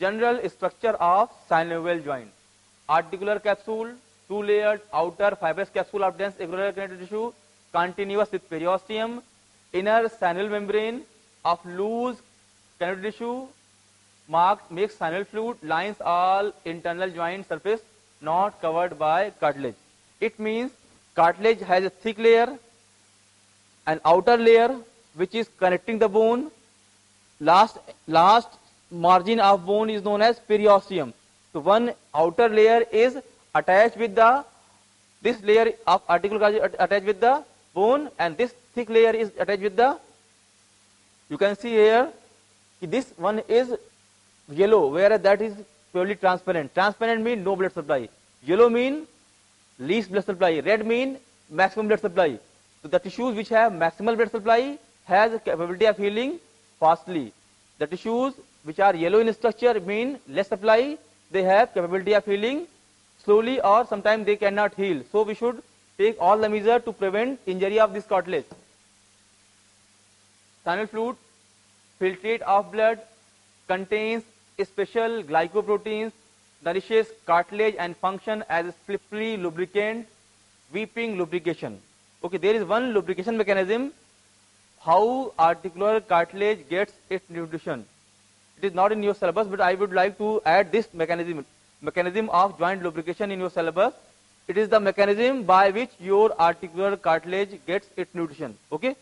general structure of synovial joint. Articular capsule, two-layered outer fibrous capsule of dense irregular connective tissue, continuous with periosteum, inner synovial membrane of loose connective tissue, marked makes synovial fluid, lines all internal joint surface not covered by cartilage. It means cartilage has a thick layer, an outer layer which is connecting the bone. Last margin of bone is known as periosteum. So one outer layer is attached with this layer of articular cartilage attached with the bone, and this thick layer is attached with the, you can see here, this one is yellow, whereas that is purely transparent. Transparent means no blood supply. Yellow means least blood supply. Red means maximum blood supply. So the tissues which have maximal blood supply has a capability of healing fastly. The tissues which are yellow in structure mean less supply. They have capability of healing slowly, or sometimes they cannot heal. So we should take all the measures to prevent injury of this cartilage. Synovial fluid, filtrate of blood, contains special glycoproteins, nourishes cartilage and function as a slippery lubricant, weeping lubrication. Okay, there is one lubrication mechanism how articular cartilage gets its nutrition. It is not in your syllabus, but I would like to add this mechanism of joint lubrication in your syllabus. It is the mechanism by which your articular cartilage gets its nutrition. Okay,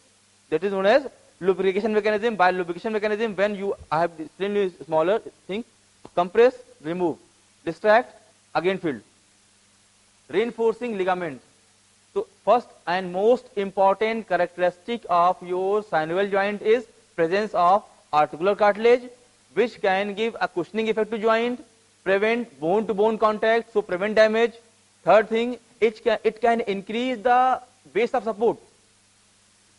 that is known as lubrication mechanism. By lubrication mechanism, when you, I have explained you smaller thing: compress, remove, distract, again fill. Reinforcing ligaments. So first and most important characteristic of your synovial joint is presence of articular cartilage, which can give a cushioning effect to joint, prevent bone-to-bone contact, so prevent damage. Third thing, it can increase the base of support.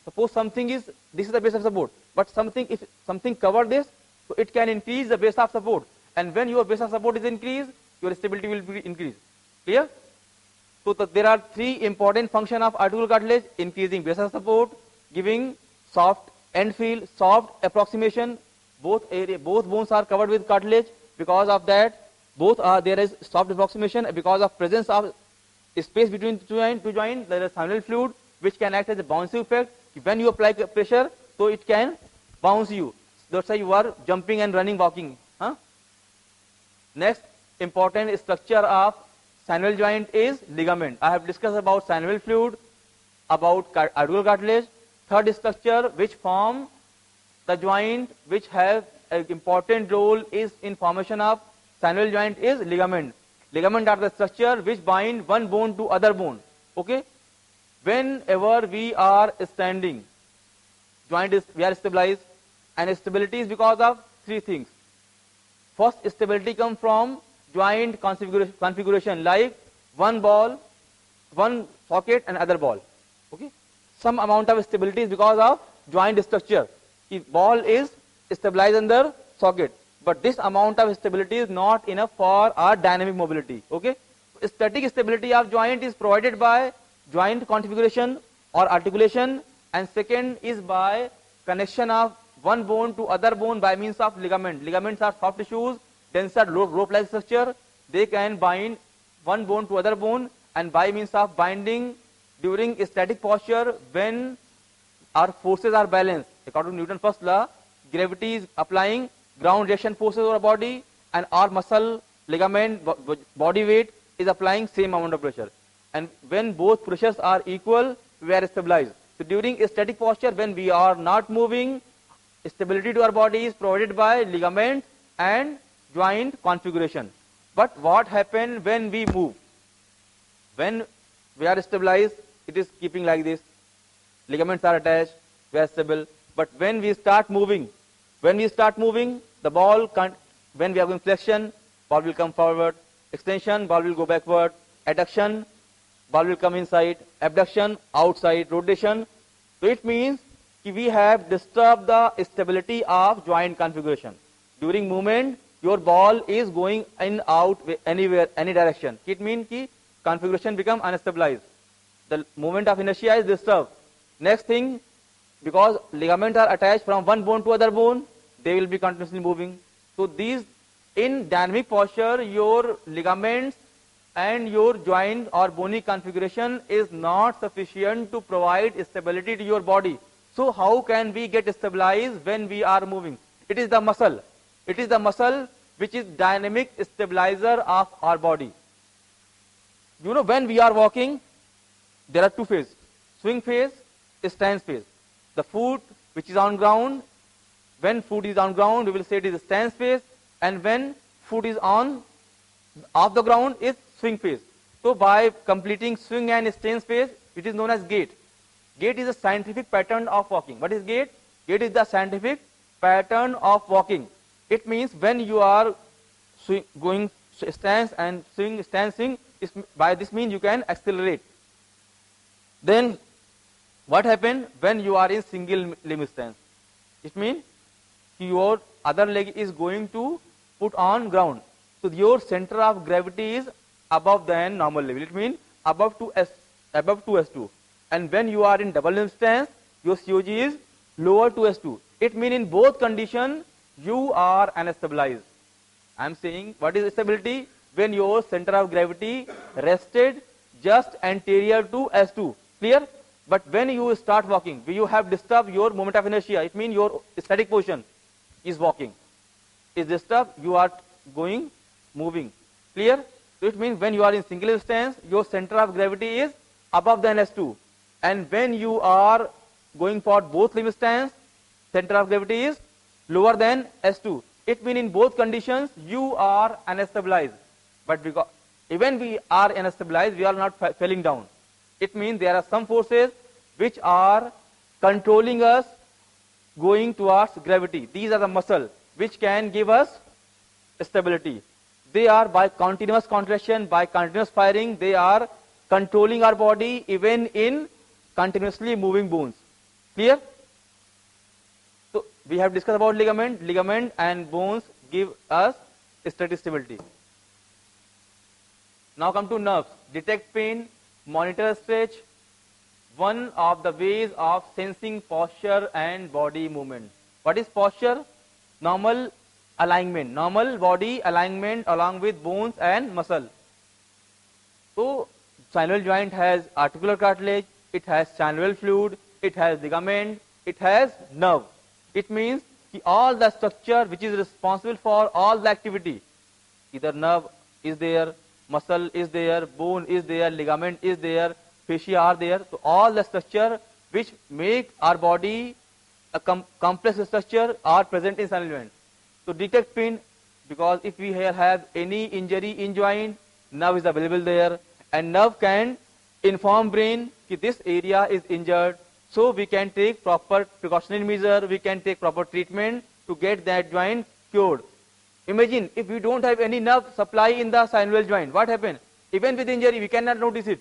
Suppose something is, this is the base of support, but if something cover this, so it can increase the base of support. And when your base of support is increased, your stability will be increased. Clear? So there are three important functions of articular cartilage: increasing base of support, giving soft end feel, soft approximation. Both bones are covered with cartilage. Because of that, there is soft approximation. Because of presence of space between two joints, there is synovial fluid which can act as a bouncing effect. When you apply pressure, so it can bounce you. That's why you are jumping and running, walking. Next important structure of synovial joint is ligament. I have discussed about synovial fluid, about articular cartilage. Third structure which form the joint, which have an important role is in formation of synovial joint, is ligament. Ligament are the structure which bind one bone to other bone. Okay. Whenever we are standing, we are stabilized, and stability is because of three things. First, stability comes from joint configuration, like one ball, one socket and other ball. Okay. Some amount of stability is because of joint structure. If ball is stabilized under socket, but this amount of stability is not enough for our dynamic mobility. Okay. Static stability of joint is provided by joint configuration or articulation, and second is by connection of one bone to other bone by means of ligament. Ligaments are soft tissues, denser rope-like structure. They can bind one bone to other bone, and by means of binding during static posture, when our forces are balanced, according to Newton's first law, gravity is applying ground reaction forces over our body, and our muscle, ligament, body weight is applying same amount of pressure. And when both pressures are equal, we are stabilized. So during a static posture, when we are not moving, stability to our body is provided by ligament and joint configuration. But what happens when we move? When we are stabilized, it is keeping like this. Ligaments are attached, we are stable. But when we start moving, the ball can't, when we are going flexion, ball will come forward. Extension, ball will go backward. Adduction, ball will come inside. Abduction, outside. Rotation. So it means we have disturbed the stability of joint configuration. During movement, your ball is going in, out, anywhere, any direction. It means that configuration become unstabilized. The movement of inertia is disturbed. Next thing, because ligaments are attached from one bone to other bone, they will be continuously moving. So these In dynamic posture, your ligaments and your joint or bony configuration is not sufficient to provide stability to your body. So how can we get stabilized when we are moving? It is the muscle. It is the muscle which is dynamic stabilizer of our body. You know, when we are walking, there are two phases: swing phase, stance phase. The foot which is on ground, when foot is on ground, we will say it is stance phase, and when foot is on off the ground is swing phase. So by completing swing and stance phase, it is known as gait. Gait is a scientific pattern of walking. What is gait? Gait is the scientific pattern of walking. It means when you are going stance and swing, stance, swing, by this means you can accelerate. Then what happens when you are in single limb stance? It means your other leg is going to put on ground. So your center of gravity is above than normal level. It means above 2s2. And when you are in double limb stance, your COG is lower to s2. It means in both conditions you are unstabilized. I am saying what is stability? When your center of gravity rested just anterior to s2. Clear? But when you start walking, you have disturbed your moment of inertia. It means your static position is walking. Is disturbed, you are going, moving. Clear? So it means when you are in single stance, your center of gravity is above than s2. And when you are going for both limb stance, center of gravity is lower than s2. It means in both conditions you are unstabilized. But because even we are unstabilized, we are not falling down. It means there are some forces which are controlling us going towards gravity. These are the muscles which can give us stability. They are by continuous contraction, by continuous firing, they are controlling our body even in continuously moving bones. Clear? So we have discussed about ligament. Ligament and bones give us static stability. Now come to nerves. Detect pain, monitor stretch. One of the ways of sensing posture and body movement. What is posture? Normal alignment, normal body alignment along with bones and muscle. So synovial joint has articular cartilage, it has synovial fluid, it has ligament, it has nerve. It means all the structure which is responsible for all the activity, either nerve is there, muscle is there, bone is there, ligament is there, fascia are there. So all the structure which make our body a complex structure are present in synovial joint. So detect pain, because if we have any injury in joint, nerve is available there, and nerve can inform brain that this area is injured. So we can take proper precautionary measure, we can take proper treatment to get that joint cured. Imagine if we don't have any nerve supply in the synovial joint, what happens? Even with injury, we cannot notice it.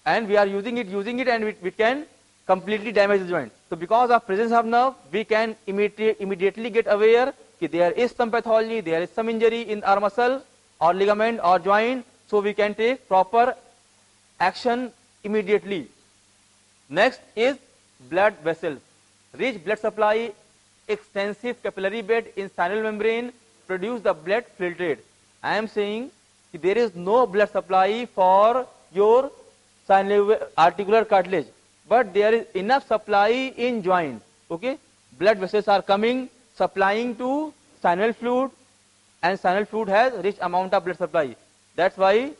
And we are using it and we can completely damage the joint. So because of presence of nerve, we can immediately get aware that there is some pathology, there is some injury in our muscle or ligament or joint. So we can take proper action immediately. Next is blood vessels. Rich blood supply, extensive capillary bed in synovial membrane produce the blood filtrate. I am saying there is no blood supply for your synovial articular cartilage, but there is enough supply in joint. Okay, blood vessels are coming, supplying to synovial fluid, and synovial fluid has rich amount of blood supply. That's why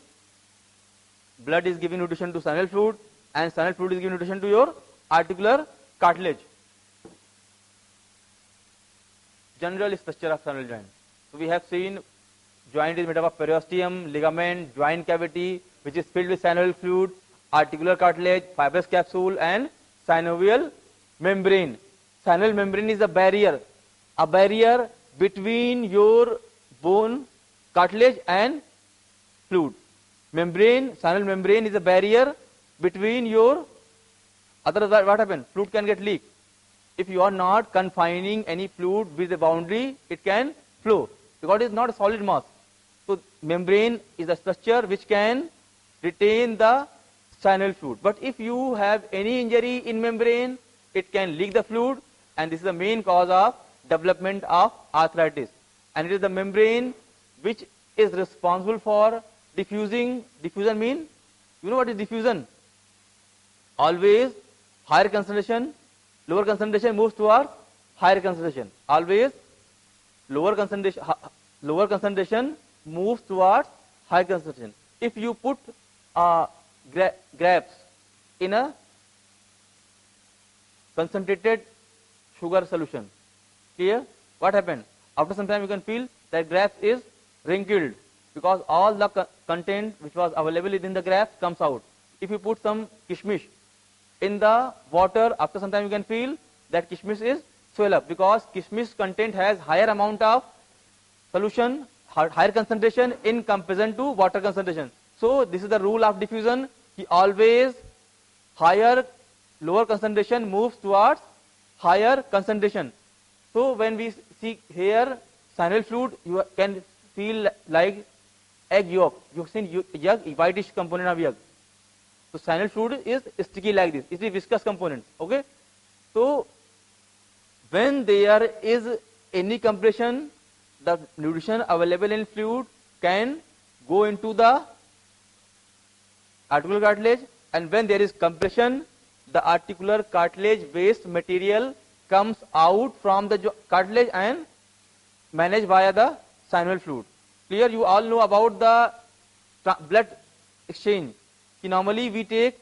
blood is giving nutrition to synovial fluid, and synovial fluid is giving nutrition to your articular cartilage. General structure of synovial joint. So we have seen joint is made up of periosteum, ligament, joint cavity, which is filled with synovial fluid, articular cartilage, fibrous capsule, and synovial membrane. Synovial membrane is a barrier between your bone, cartilage, and fluid. Synovial membrane is a barrier between your, otherwise what happens? Fluid can get leaked. If you are not confining any fluid with a boundary, it can flow because it is not a solid mass. So membrane is a structure which can retain the synovial fluid. But if you have any injury in membrane, it can leak the fluid, and this is the main cause of development of arthritis. and it is the membrane which is responsible for diffusing. Diffusion mean, you know what is diffusion? Always higher concentration, lower concentration moves towards higher concentration. Always lower concentration moves towards higher concentration. If you put grapes in a concentrated sugar solution, clear? What happened? After some time you can feel that grapes is wrinkled because all the content which was available within the grapes comes out. If you put some kishmish in the water, after some time you can feel that kishmish is swell up because kishmish content has higher amount of solution, higher concentration in comparison to water concentration. So this is the rule of diffusion. Always lower concentration moves towards higher concentration. So when we see here synovial fluid, you can feel like egg yolk. You've seen yolk, whitish component of yolk. So synovial fluid is sticky like this. It is viscous component. Okay. So when there is any compression, the nutrition available in fluid can go into the articular cartilage, and when there is compression, the articular cartilage waste material comes out from the cartilage and managed via the synovial fluid. Clear? You all know about the blood exchange. Normally we take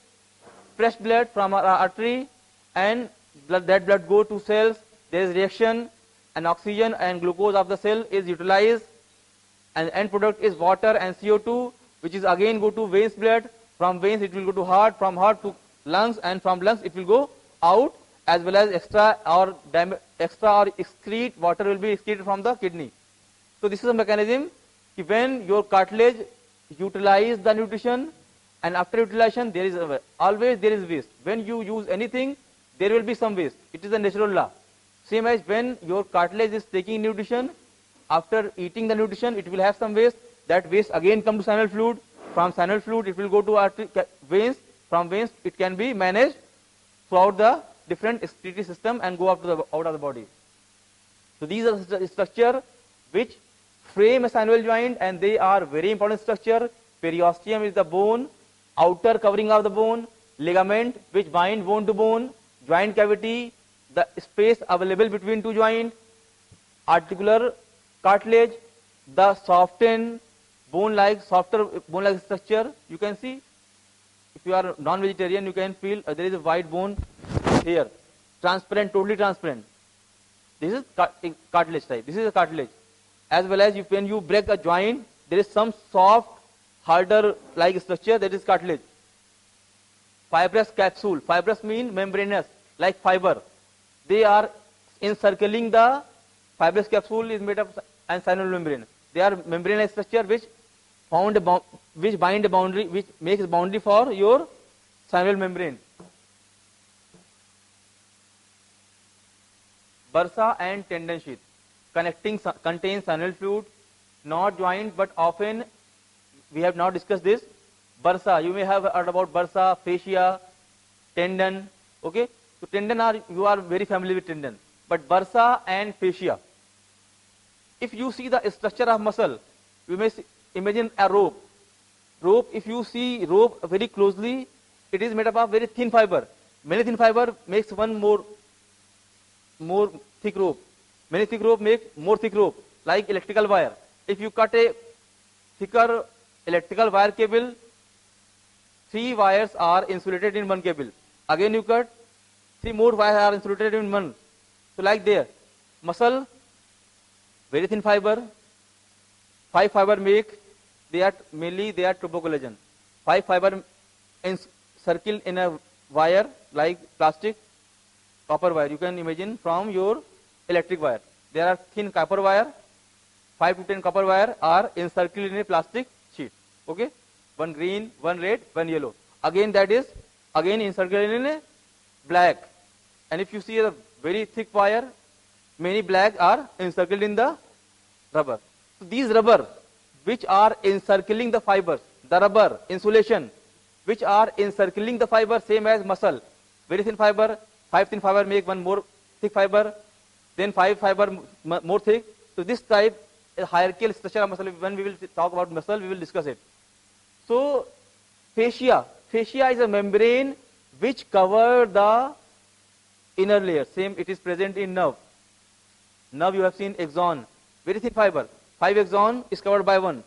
fresh blood from our artery and that blood go to cells. There is reaction and oxygen and glucose of the cell is utilized, and end product is water and CO2, which is again go to veins blood. From veins it will go to heart, from heart to lungs, and from lungs it will go out, as well as extra or excrete water will be excreted from the kidney. So this is a mechanism when your cartilage utilize the nutrition, and after utilization there is always there is waste. When you use anything, there will be some waste. It is a natural law. Same as when your cartilage is taking nutrition, after eating the nutrition it will have some waste. That waste again come to synovial fluid. From synovial fluid it will go to veins. From veins it can be managed throughout the different excretory system and go out of the body. So these are the structure which frame a synovial joint, and they are very important structure. Periosteum is the bone, outer covering of the bone, ligament which bind bone to bone, joint cavity, the space available between two joints, articular cartilage, the softer bone-like structure. You can see, if you are non-vegetarian, you can feel there is a white bone here, transparent, totally transparent. This is cartilage type. This is a cartilage. As well as when you break a joint, there is some soft, harder like structure, that is cartilage. Fibrous capsule. Fibrous mean membranous, like fiber. They are encircling the fibrous capsule is made of and synovial membrane. They are membranous structure which bind a boundary, which makes boundary for your synovial membrane. Bursa and tendon sheath contains synovial fluid, not joint, but often we have not discussed this. Bursa, you may have heard about bursa, fascia, tendon. Okay, so tendon you are very familiar with tendon, but bursa and fascia. If you see the structure of muscle, you may imagine a rope. Rope, if you see rope very closely, it is made up of very thin fiber. Many thin fiber makes one more thick rope. Many thick rope make more thick rope, like electrical wire. If you cut a thicker electrical wire cable, 3 wires are insulated in one cable. Again you cut, 3 more wires are insulated in one. So like there, muscle, very thin fiber, 5 fiber make, they are tropocollagen. 5 fiber encircled in a wire like plastic, copper wire. You can imagine from your electric wire. There are thin copper wire, 5 to 10 copper wire are encircled in a plastic sheet. Okay, one green, one red, one yellow. Again that is encircled in a black. And if you see a very thick wire, many black are encircled in the rubber. So these rubber which are encircling the fibers, the rubber insulation which are encircling the fiber, same as muscle, very thin fiber, 5 thin fiber make one more thick fiber, then 5 fiber more thick. So this type a hierarchical structure of muscle. When we will talk about muscle, we will discuss it. So fascia is a membrane which cover the inner layer. Same, it is present in nerve. Nerve, you have seen axon, very thin fiber. 5 axon is covered by 1.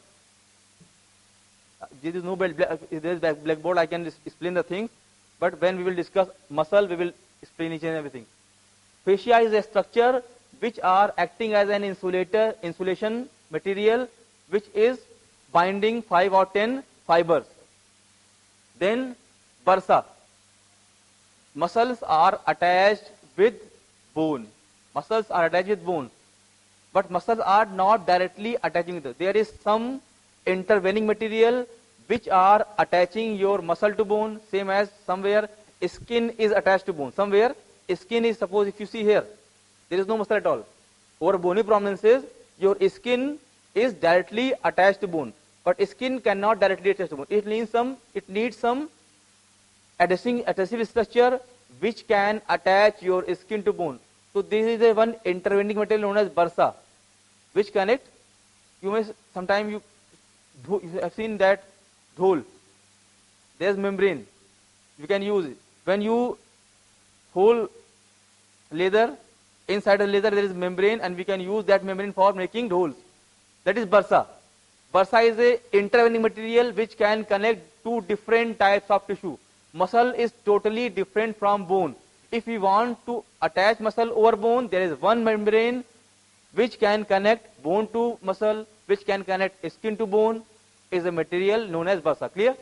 There is no blackboard, I can explain the things. But when we will discuss muscle, we will explain each and everything. Fascia is a structure which are acting as an insulation material, which is binding 5 or 10 fibers. Then bursa. Muscles are attached with bone. Muscles are attached with bone. But muscles are not directly attaching with it. There is some intervening material which are attaching your muscle to bone, same as somewhere skin is attached to bone. Somewhere skin is, suppose if you see here, there is no muscle at all. Over bony prominences, your skin is directly attached to bone. But skin cannot directly attach to bone. It needs some adhesive structure which can attach your skin to bone. So this is a one intervening material known as bursa, which connect. You may sometime you have seen that dhol. There is membrane. You can use it. When you hold leather, inside the leather there is membrane, and we can use that membrane for making dhols. That is bursa. Bursa is a intervening material which can connect two different types of tissue. Muscle is totally different from bone. If we want to attach muscle over bone, there is one membrane which can connect bone to muscle, which can connect skin to bone, is a material known as bursa. Clear?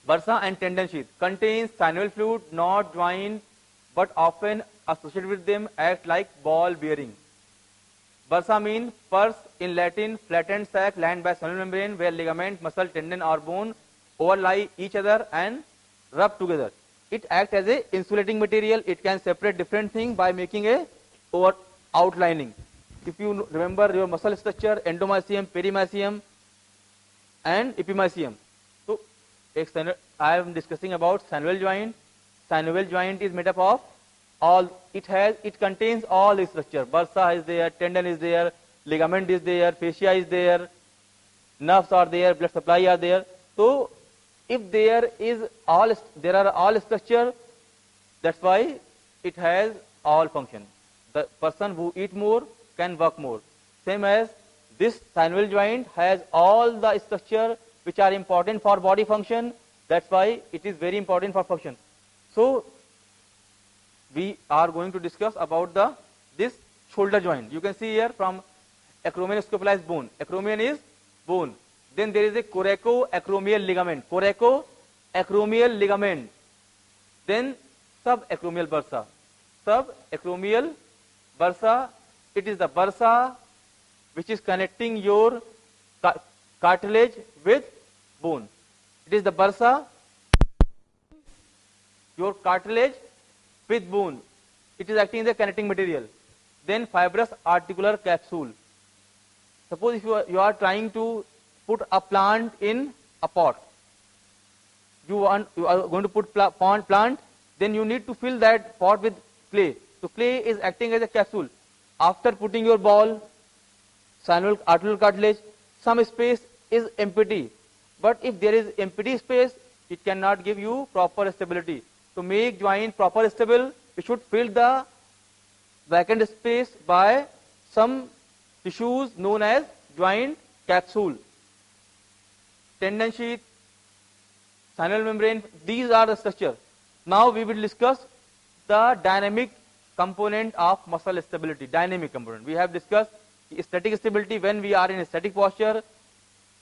Bursa and tendon sheath contains synovial fluid, not joint, but often associated with them, act like ball bearing. Bursa means purse in Latin, flattened sac lined by synovial membrane where ligament, muscle, tendon or bone overlie each other and rub together. It acts as a insulating material. It can separate different things by making a over outlining. If you remember your muscle structure, endomysium, perimysium and epimysium. So I am discussing about synovial joint. Synovial joint is made up of all, it contains all the structure. Bursa is there, tendon is there, ligament is there, fascia is there, nerves are there, blood supply are there. So if there are all structure, that's why it has all function. The person who eat more can work more. Same as this synovial joint has all the structure which are important for body function. That's why it is very important for function. So we are going to discuss about this shoulder joint. You can see here from acromion scapularis bone. Acromion is bone. Then there is a coracoacromial ligament. Coracoacromial ligament. Then subacromial bursa. Subacromial bursa. It is the bursa which is connecting your cartilage with bone. It is the bursa, your cartilage with bone. It is acting as a connecting material. Then fibrous articular capsule. Suppose if you are trying to put a plant in a pot. You are going to put plant, then you need to fill that pot with clay. So clay is acting as a capsule. After putting your ball, synovial articular cartilage, some space is empty. But if there is empty space, it cannot give you proper stability. To make joint proper stable, we should fill the vacant space by some tissues known as joint capsule. Tendon sheath, synovial membrane, these are the structure. Now we will discuss the dynamic component of muscle stability. Dynamic component. We have discussed static stability. When we are in a static posture,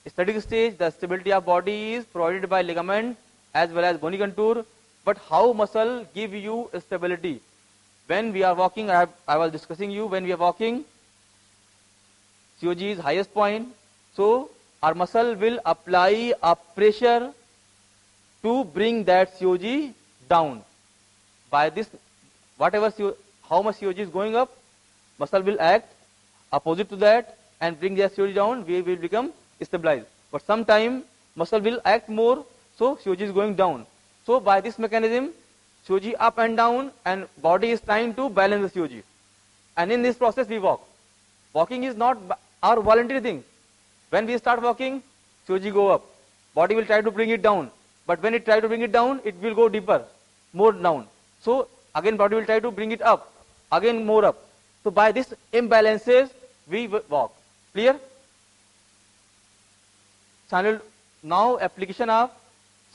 static stage, the stability of body is provided by ligament as well as bony contour. But how muscle give you stability? When we are walking, I was discussing you, when we are walking, COG is highest point. So our muscle will apply a pressure to bring that COG down. By this, how much COG is going up, muscle will act opposite to that and bring that COG down, we will become stabilized. But sometime muscle will act more, so COG is going down. So by this mechanism, COG up and down, and body is trying to balance the COG. And in this process we walk. Walking is not our voluntary thing. When we start walking, Shoji go up. Body will try to bring it down. But when it try to bring it down, it will go deeper, more down. So again body will try to bring it up, again more up. So by this imbalances, we walk. Clear? Now application of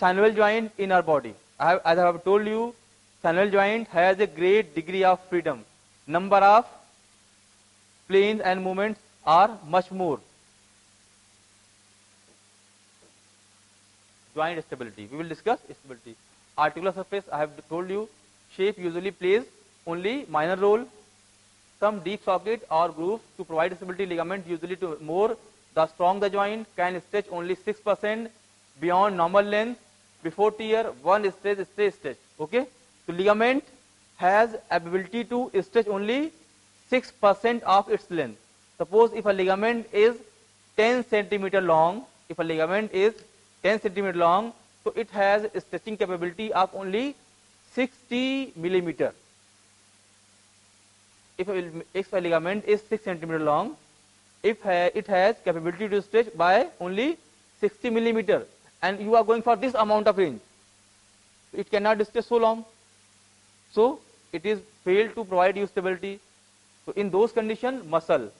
synovial joint in our body. As I have told you, synovial joint has a great degree of freedom. Number of planes and movements are much more. Joint stability. We will discuss stability. Articular surface, I have told you, shape usually plays only minor role. Some deep socket or groove to provide stability. Ligament usually to more. The strong the joint can stretch only 6% beyond normal length. Before tear, one stretch. Okay? So ligament has ability to stretch only 6% of its length. Suppose if a ligament is 10 centimeter long, so it has a stretching capability of only 60 millimeter. If a ligament is 6 centimeter long, it has capability to stretch by only 60 millimeter, and you are going for this amount of range, it cannot stretch so long. So it is failed to provide you stability. So in those conditions, muscle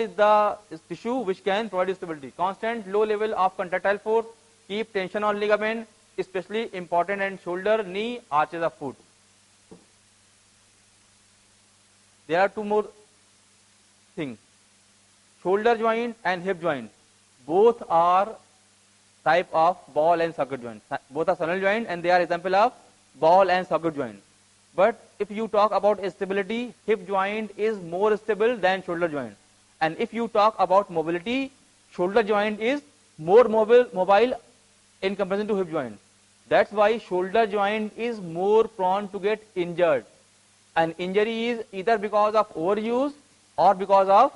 is the tissue which can provide you stability. Constant low level of contractile force keep tension on ligament, especially important in shoulder, knee, arches of foot. There are two more things. Shoulder joint and hip joint. Both are type of ball and socket joint. Both are synovial joint and they are example of ball and socket joint. But if you talk about stability, hip joint is more stable than shoulder joint. And if you talk about mobility, shoulder joint is more mobile in comparison to hip joint. That's why shoulder joint is more prone to get injured. And injury is either because of overuse or because of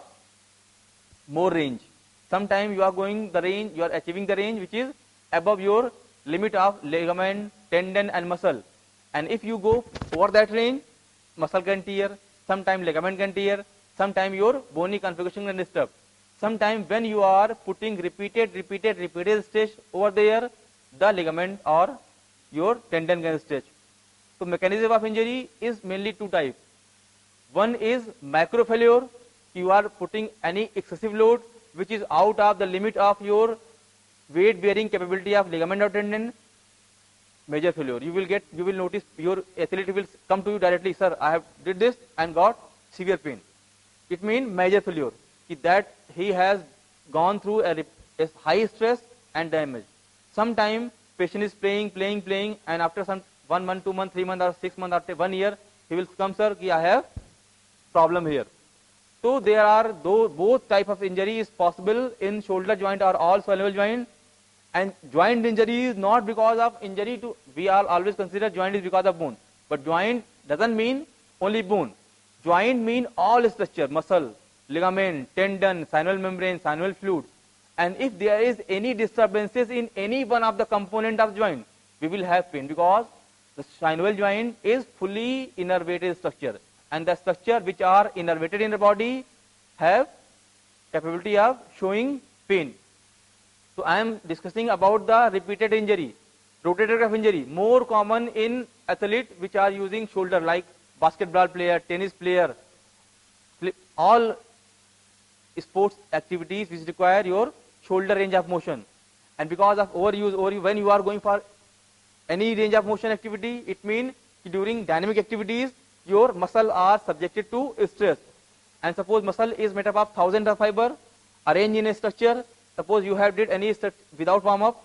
more range. Sometimes you are going the range, you are achieving the range which is above your limit of ligament, tendon and muscle. And if you go over that range, muscle can tear, sometimes ligament can tear, sometimes your bony configuration can disturb. Sometimes when you are putting repeated stretch over there, the ligament or your tendon can stretch. So mechanism of injury is mainly two types. One is macrofailure. You are putting any excessive load which is out of the limit of your weight bearing capability of ligament or tendon. Major failure. You will notice your athlete will come to you directly, sir, I have did this and got severe pain. It means major failure. That he has gone through a high stress and damage. Sometimes patient is playing, and after some 1 month, 2 months, 3 months, or 6 months, after 1 year, he will come, sir, I have problem here. So there are both type of injury is possible in shoulder joint or all synovial joint. And joint injury is not because of injury to, we are always consider joint is because of bone. But joint doesn't mean only bone. Joint mean all structure, muscle, ligament, tendon, synovial membrane, synovial fluid. And if there is any disturbances in any one of the component of joint, we will have pain because the synovial joint is fully innervated structure. And the structure which are innervated in the body have capability of showing pain. So I am discussing about the repeated injury, rotator cuff injury, more common in athletes which are using shoulder like basketball player, tennis player, all sports activities which require your shoulder range of motion. And because of overuse, when you are going for any range of motion activity, it means during dynamic activities, your muscle are subjected to stress. And suppose muscle is made up of thousands of fiber arranged in a structure. Suppose you have did any without warm up,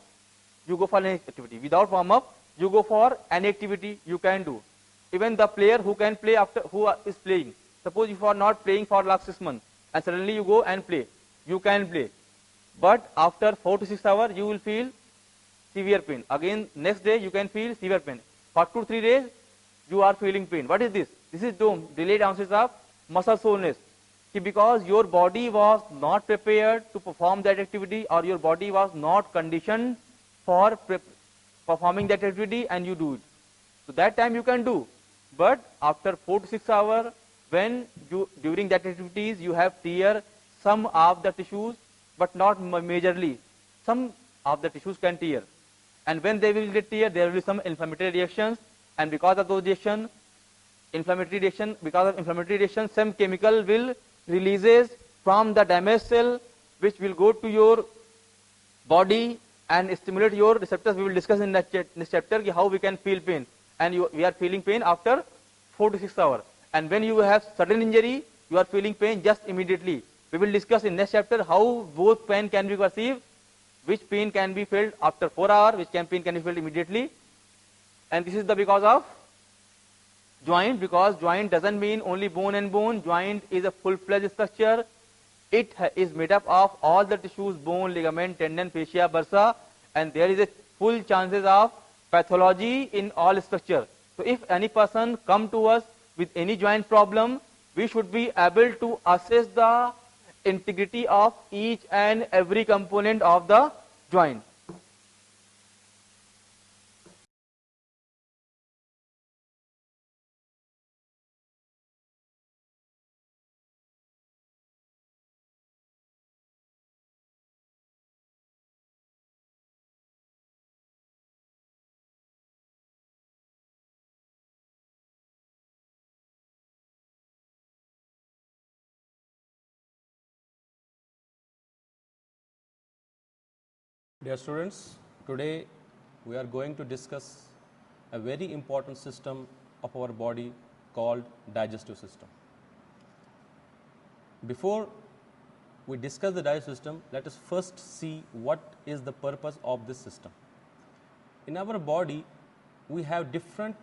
you go for any activity. Without warm up, you go for any activity you can do. Even the player who can play after who is playing. Suppose you are not playing for last 6 months and suddenly you go and play. You can play. But after 4 to 6 hours, you will feel severe pain. Again, next day you can feel severe pain. For 2 to 3 days, you are feeling pain. What is this? This is delayed onset of muscle soreness. Because your body was not prepared to perform that activity, or your body was not conditioned for performing that activity, and you do it. So that time you can do. But after 4 to 6 hours, When during that activities you have tear some of the tissues, but not majorly. Some of the tissues can tear, and when they will get tear, there will be some inflammatory reactions, and because of those reactions, because of inflammatory reaction, some chemical will releases from the damaged cell, which will go to your body and stimulate your receptors. We will discuss in this chapter how we can feel pain, and we are feeling pain after 4 to 6 hours. And when you have sudden injury, you are feeling pain just immediately. We will discuss in next chapter how both pain can be perceived, which pain can be felt after 4 hours, which pain can be felt immediately. And this is the because of joint, because joint doesn't mean only bone and bone. Joint is a full-fledged structure. It is made up of all the tissues, bone, ligament, tendon, fascia, bursa, and there is a full chances of pathology in all structure. So if any person come to us with any joint problem, we should be able to assess the integrity of each and every component of the joint. Dear students, today we are going to discuss a very important system of our body called digestive system. Before we discuss the digestive system, let us first see what is the purpose of this system. In our body, we have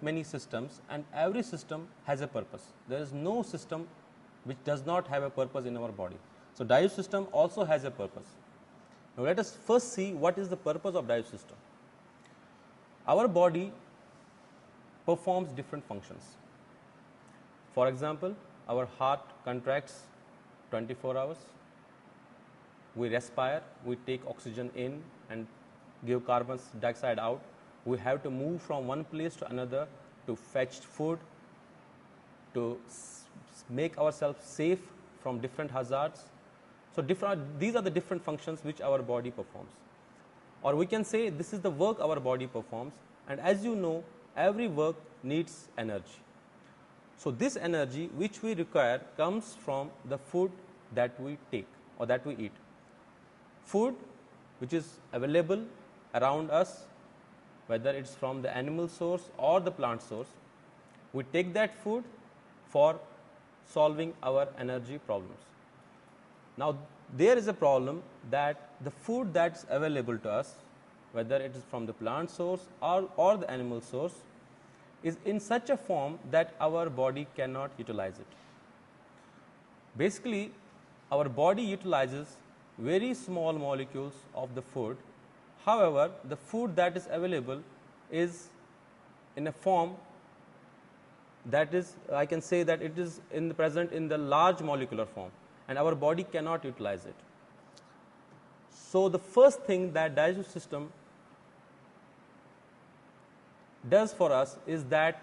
many systems, and every system has a purpose. There is no system which does not have a purpose in our body. So digestive system also has a purpose. Now let us first see what is the purpose of digestive system. Our body performs different functions. For example, our heart contracts 24 hours. We respire, we take oxygen in and give carbon dioxide out. We have to move from one place to another to fetch food, to make ourselves safe from different hazards. So these are the different functions which our body performs. Or we can say this is the work our body performs, and as you know, every work needs energy. So this energy which we require comes from the food that we take or that we eat. Food which is available around us, whether it's from the animal source or the plant source, we take that food for solving our energy problems. Now there is a problem that the food that's available to us, whether it is from the plant source or the animal source, is in such a form that our body cannot utilize it. Basically, our body utilizes very small molecules of the food. However, the food that is available is in a form that is, I can say that it is present in the large molecular form, and our body cannot utilize it. So the first thing that digestive system does for us is that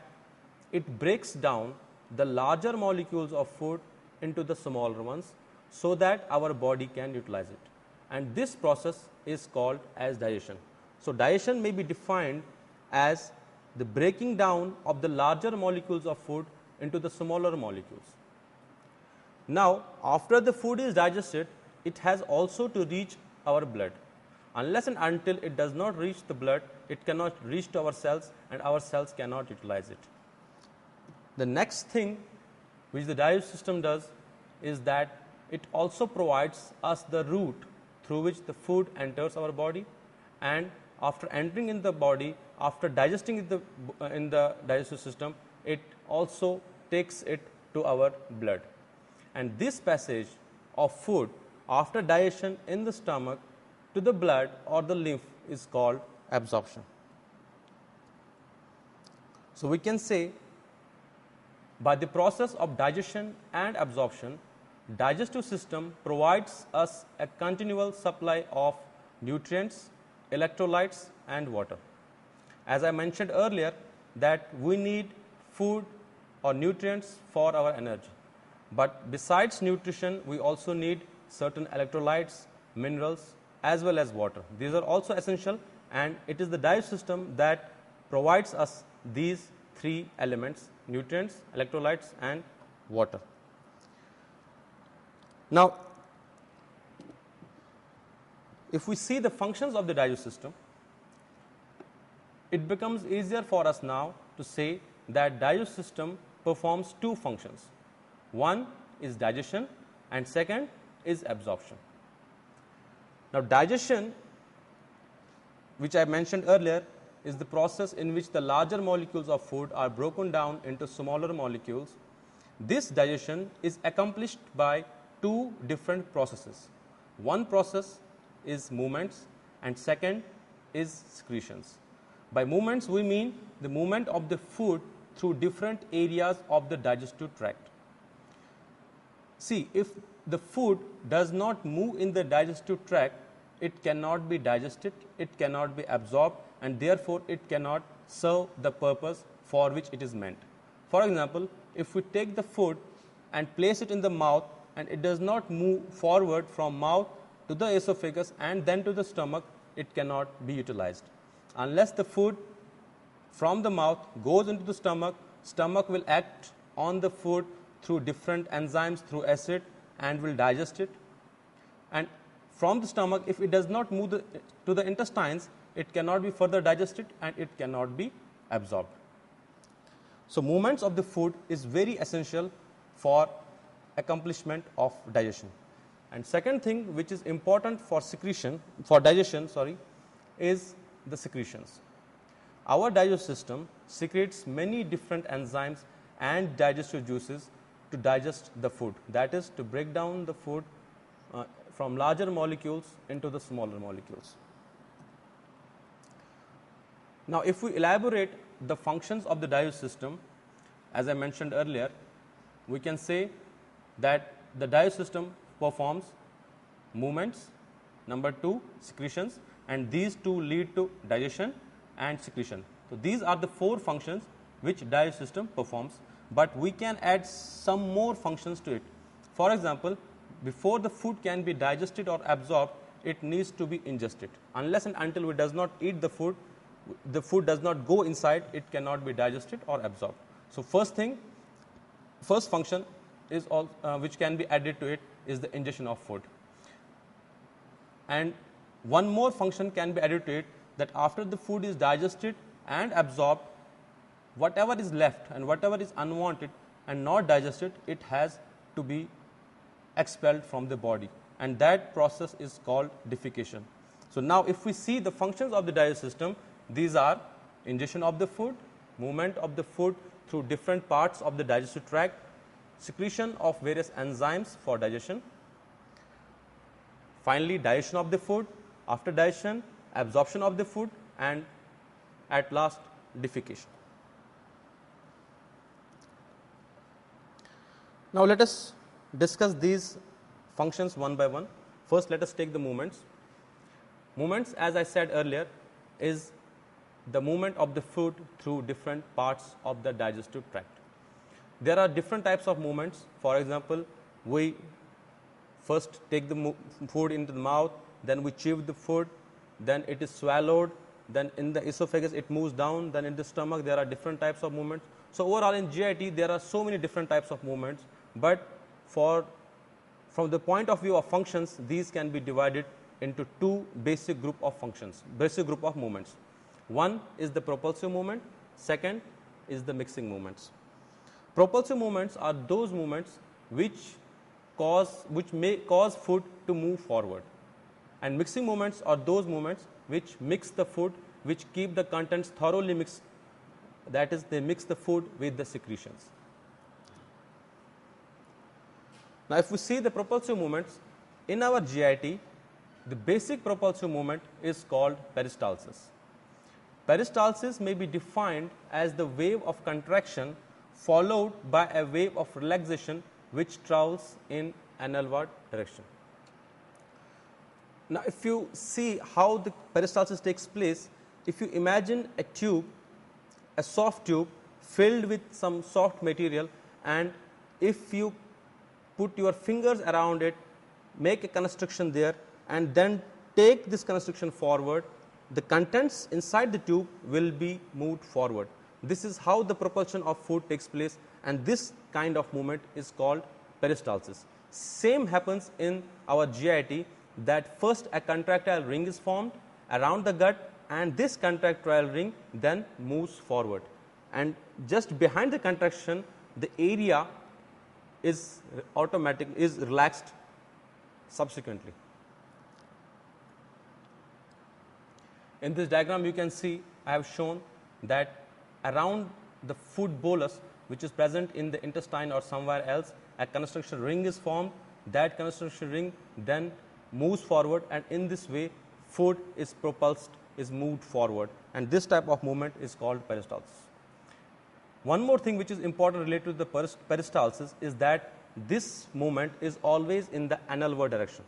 it breaks down the larger molecules of food into the smaller ones so that our body can utilize it, and this process is called as digestion. So digestion may be defined as the breaking down of the larger molecules of food into the smaller molecules. Now after the food is digested, it has also to reach our blood. Unless and until it does not reach the blood, it cannot reach to our cells, and our cells cannot utilize it. The next thing which the digestive system does is that it also provides us the route through which the food enters our body, and after entering in the body, after digesting it in the digestive system, it also takes it to our blood. And this passage of food after digestion in the stomach to the blood or the lymph is called absorption. So we can say by the process of digestion and absorption, digestive system provides us a continual supply of nutrients, electrolytes and water. As I mentioned earlier that we need food or nutrients for our energy. But besides nutrition, we also need certain electrolytes, minerals, as well as water. These are also essential, and it is the digestive system that provides us these three elements: nutrients, electrolytes, and water. Now, if we see the functions of the digestive system, it becomes easier for us now to say that digestive system performs two functions. One is digestion and second is absorption. Now, digestion, which I mentioned earlier, is the process in which the larger molecules of food are broken down into smaller molecules. This digestion is accomplished by two different processes. One process is movements and second is secretions. By movements, we mean the movement of the food through different areas of the digestive tract. See, if the food does not move in the digestive tract, it cannot be digested, it cannot be absorbed, and therefore it cannot serve the purpose for which it is meant. For example, if we take the food and place it in the mouth and it does not move forward from mouth to the esophagus and then to the stomach, it cannot be utilized. Unless the food from the mouth goes into the stomach, stomach will act on the food through different enzymes, through acid, and will digest it. And from the stomach, if it does not move to the intestines, it cannot be further digested and it cannot be absorbed. So, movements of the food is very essential for accomplishment of digestion. And second thing which is important for digestion, is the secretions. Our digestive system secretes many different enzymes and digestive juices to digest the food, that is, to break down the food from larger molecules into the smaller molecules. Now, if we elaborate the functions of the digestive system, as I mentioned earlier, we can say that the digestive system performs movements, number two secretions, and these two lead to digestion and secretion. So, these are the four functions which digestive system performs, but we can add some more functions to it. For example, before the food can be digested or absorbed, it needs to be ingested. Unless and until we does not eat the food does not go inside, it cannot be digested or absorbed. So, first function is which can be added to it is the ingestion of food. And one more function can be added to it, that after the food is digested and absorbed, whatever is left and whatever is unwanted and not digested, it has to be expelled from the body, and that process is called defecation. So, now if we see the functions of the digestive system, these are ingestion of the food, movement of the food through different parts of the digestive tract, secretion of various enzymes for digestion, finally digestion of the food, after digestion absorption of the food, and at last defecation. Now, let us discuss these functions one by one. First, let us take the movements. Movements, as I said earlier, is the movement of the food through different parts of the digestive tract. There are different types of movements. For example, we first take the food into the mouth, then we chew the food, then it is swallowed, then in the esophagus it moves down, then in the stomach there are different types of movements. So, overall in GIT there are so many different types of movements, but from the point of view of functions, these can be divided into two basic group of movements. One is the propulsive movement, second is the mixing movements. Propulsive movements are those movements which may cause food to move forward, and mixing movements are those movements which mix the food, which keep the contents thoroughly mixed, that is, they mix the food with the secretions. Now, if we see the propulsive movements in our GIT, the basic propulsive movement is called peristalsis. Peristalsis may be defined as the wave of contraction followed by a wave of relaxation which travels in annulward direction. Now, if you see how the peristalsis takes place, if you imagine a tube, a soft tube filled with some soft material, and if you put your fingers around it, make a constriction there, and then take this constriction forward, the contents inside the tube will be moved forward. This is how the propulsion of food takes place, and this kind of movement is called peristalsis. Same happens in our GIT, that first a contractile ring is formed around the gut, and this contractile ring then moves forward, and just behind the contraction the area is relaxed subsequently. In this diagram you can see I have shown that around the food bolus, which is present in the intestine or somewhere else, a constriction ring is formed. That constriction ring then moves forward, and in this way food is propulsed, is moved forward, and this type of movement is called peristalsis. One more thing which is important related to the peristalsis is that this movement is always in the analward direction.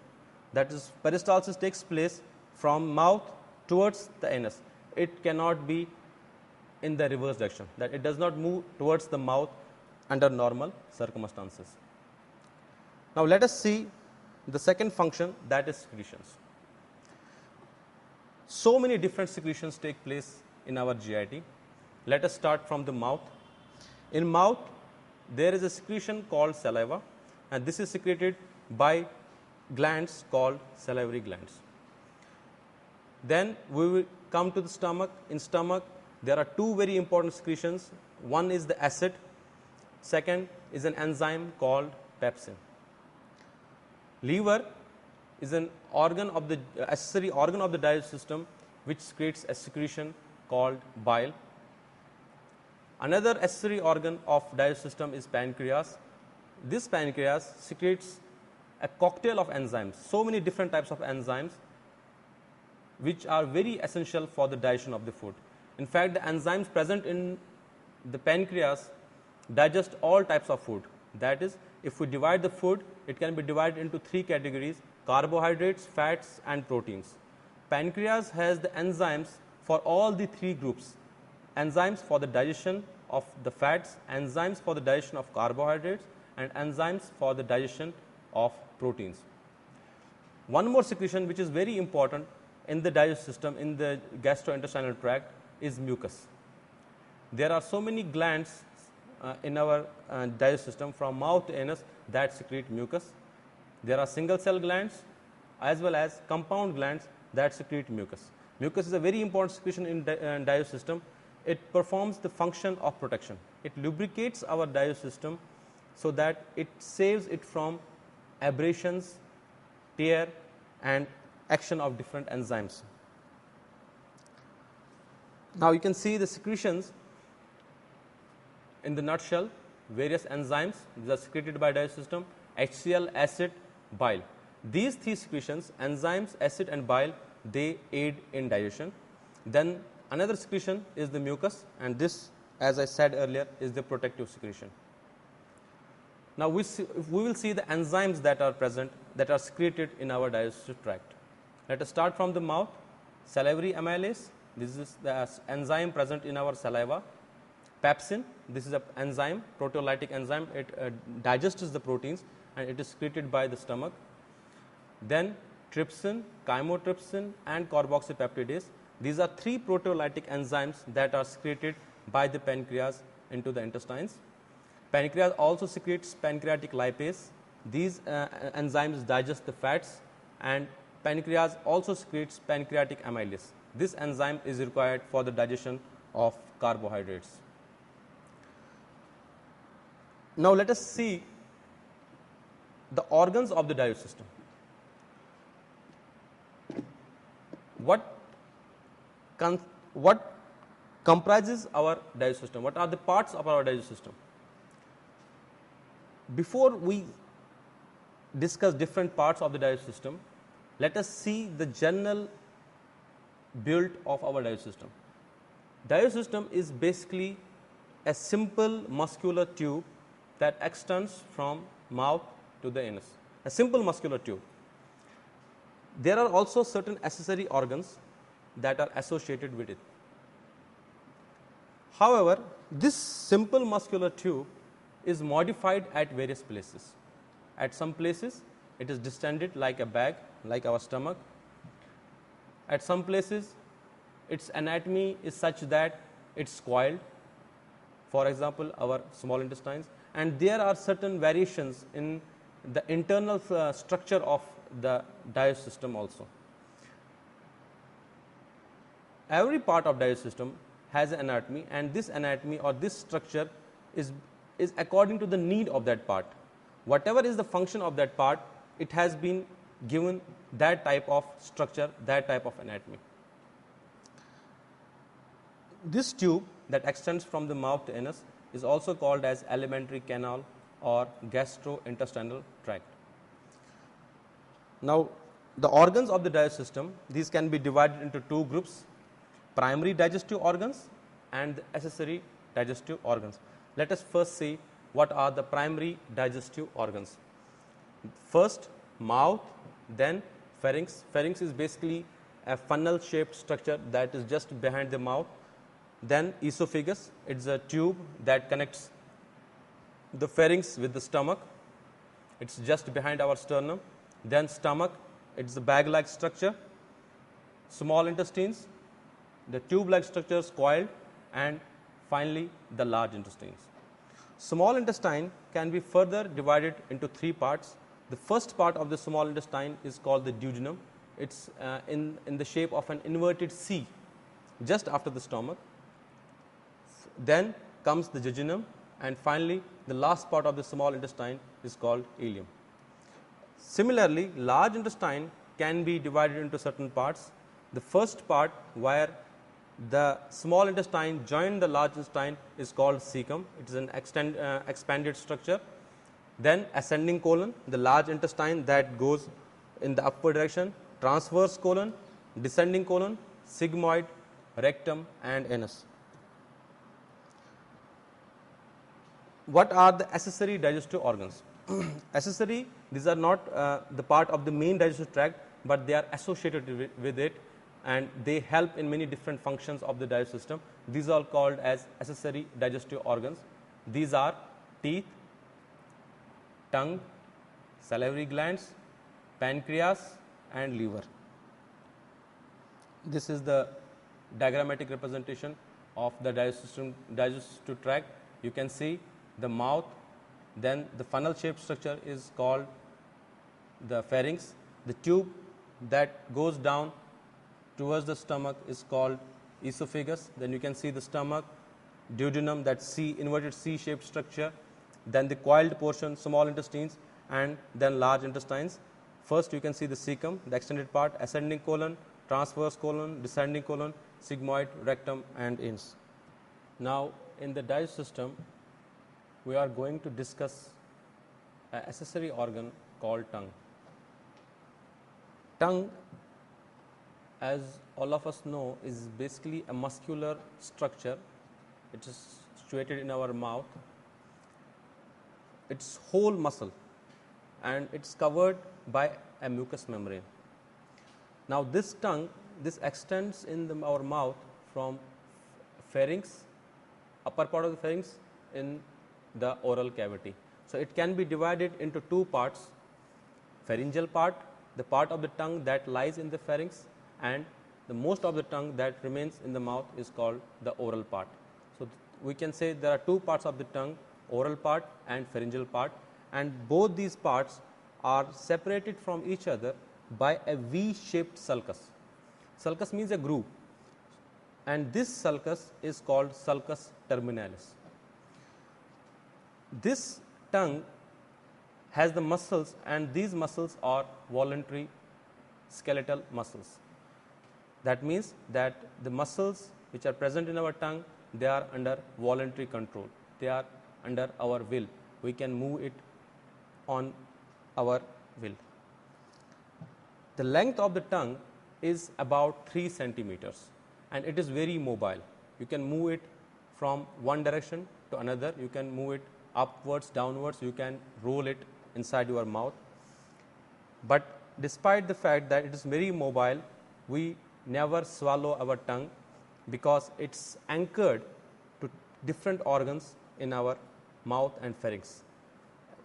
That is, peristalsis takes place from mouth towards the anus. It cannot be in the reverse direction, that it does not move towards the mouth under normal circumstances. Now let us see the second function, that is secretions. So many different secretions take place in our GIT. Let us start from the mouth. In mouth there is a secretion called saliva, and this is secreted by glands called salivary glands. Then we will come to the stomach. In stomach there are two very important secretions. One is the acid, second is an enzyme called pepsin. Liver is an organ of the accessory organ of the digestive system, which secretes a secretion called bile. Another accessory organ of digestive system is pancreas. This pancreas secretes a cocktail of enzymes, so many different types of enzymes which are very essential for the digestion of the food. In fact, the enzymes present in the pancreas digest all types of food. That is, if we divide the food, it can be divided into three categories: carbohydrates, fats and proteins. Pancreas has the enzymes for all the three groups: enzymes for the digestion of the fats, enzymes for the digestion of carbohydrates, and enzymes for the digestion of proteins. One more secretion which is very important in the digestive system, in the gastrointestinal tract, is mucus. There are so many glands in our digestive system from mouth to anus that secrete mucus. There are single cell glands as well as compound glands that secrete mucus. Mucus is a very important secretion in digestive system. It performs the function of protection. It lubricates our digestive system so that it saves it from abrasions, tear and action of different enzymes. Now you can see the secretions in the nutshell. Various enzymes, these are secreted by digestive system: HCl, acid, bile. These three secretions, enzymes, acid and bile, they aid in digestion. Then another secretion is the mucus, and this, as I said earlier, is the protective secretion. Now we will see the enzymes that are present, that are secreted in our digestive tract. Let us start from the mouth. Salivary amylase, this is the enzyme present in our saliva. Pepsin, this is an enzyme, proteolytic enzyme. It digests the proteins and it is secreted by the stomach. Then trypsin, chymotrypsin and carboxypeptidase. These are three proteolytic enzymes that are secreted by the pancreas into the intestines. Pancreas also secretes pancreatic lipase. These enzymes digest the fats, and pancreas also secretes pancreatic amylase. This enzyme is required for the digestion of carbohydrates. Now let us see the organs of the digestive system. What comprises our digestive system? What are the parts of our digestive system? Before we discuss different parts of the digestive system, let us see the general build of our digestive system. Digestive system is basically a simple muscular tube that extends from mouth to the anus. A simple muscular tube. There are also certain accessory organs that are associated with it. However, this simple muscular tube is modified at various places. At some places it is distended like a bag, like our stomach. At some places its anatomy is such that it's coiled, for example our small intestines, and there are certain variations in the internal structure of the digestive system also. Every part of digestive system has an anatomy, and this anatomy or this structure is according to the need of that part. Whatever is the function of that part, it has been given that type of structure, that type of anatomy. This tube that extends from the mouth to anus is also called as alimentary canal or gastrointestinal tract. Now, the organs of the digestive system, these can be divided into two groups: primary digestive organs and the accessory digestive organs. Let us first see what are the primary digestive organs. First, mouth, then pharynx. Pharynx is basically a funnel shaped structure that is just behind the mouth. Then esophagus, it's a tube that connects the pharynx with the stomach. It's just behind our sternum. Then stomach, it's a bag like structure. Small intestines, the tube like structures coiled, and finally the large intestines. Small intestine can be further divided into three parts. The first part of the small intestine is called the duodenum. It's in the shape of an inverted C just after the stomach. Then comes the jejunum, and finally the last part of the small intestine is called ileum. Similarly, large intestine can be divided into certain parts. The first part, where the small intestine joined the large intestine, is called cecum. It is an expanded structure. Then ascending colon, the large intestine that goes in the upward direction, transverse colon, descending colon, sigmoid, rectum, and anus. What are the accessory digestive organs? Accessory, these are not the part of the main digestive tract, but they are associated with it, and they help in many different functions of the digestive system. These are called as accessory digestive organs. These are teeth, tongue, salivary glands, pancreas, and liver. This is the diagrammatic representation of the digestive tract. You can see the mouth, then the funnel shaped structure is called the pharynx. The tube that goes down towards the stomach is called esophagus. Then you can see the stomach, duodenum, that inverted C shaped structure, then the coiled portion, small intestines, and then large intestines. First you can see the cecum, the extended part, ascending colon, transverse colon, descending colon, sigmoid, rectum, and anus. Now in the digestive system, we are going to discuss an accessory organ called tongue. Tongue, as all of us know, is basically a muscular structure. It is situated in our mouth. It's whole muscle, and it's covered by a mucous membrane. Now this tongue, this extends in our mouth from pharynx, upper part of the pharynx, in the oral cavity. So it can be divided into two parts: pharyngeal part, the part of the tongue that lies in the pharynx, and the most of the tongue that remains in the mouth is called the oral part. So we can say there are two parts of the tongue, oral part and pharyngeal part, and both these parts are separated from each other by a V-shaped sulcus. Sulcus means a groove, and this sulcus is called sulcus terminalis. This tongue has the muscles, and these muscles are voluntary skeletal muscles. That means that the muscles which are present in our tongue, they are under voluntary control. They are under our will. We can move it on our will. The length of the tongue is about 3 centimeters, and it is very mobile. You can move it from one direction to another. You can move it upwards, downwards. You can roll it inside your mouth. But despite the fact that it is very mobile, we never swallow our tongue because it's anchored to different organs in our mouth and pharynx.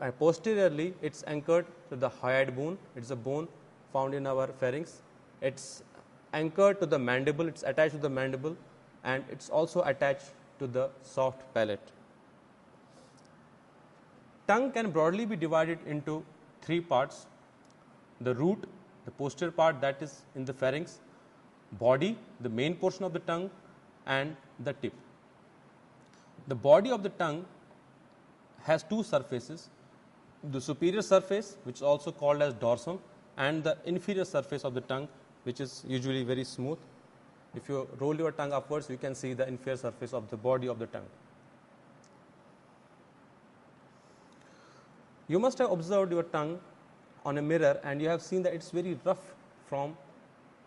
and posteriorly it's anchored to the hyoid bone. It's a bone found in our pharynx. It's anchored to the mandible, it's attached to the mandible, and it's also attached to the soft palate. Tongue can broadly be divided into three parts: the root, the posterior part that is in the pharynx, body, the main portion of the tongue, and the tip. The body of the tongue has two surfaces: the superior surface, which is also called as dorsum, and the inferior surface of the tongue, which is usually very smooth. If you roll your tongue upwards, you can see the inferior surface of the body of the tongue. You must have observed your tongue on a mirror, and you have seen that it's very rough from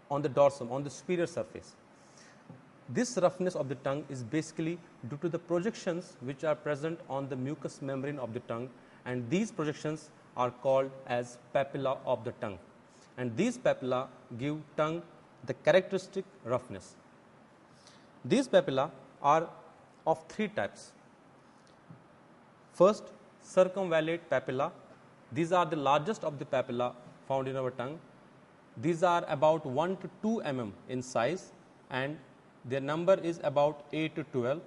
on the dorsum, on the superior surface. This roughness of the tongue is basically due to the projections which are present on the mucous membrane of the tongue, and these projections are called as papilla of the tongue, and these papilla give tongue the characteristic roughness. These papilla are of three types. First, circumvallate papilla. These are the largest of the papilla found in our tongue. These are about 1 to 2 mm in size, and their number is about 8 to 12,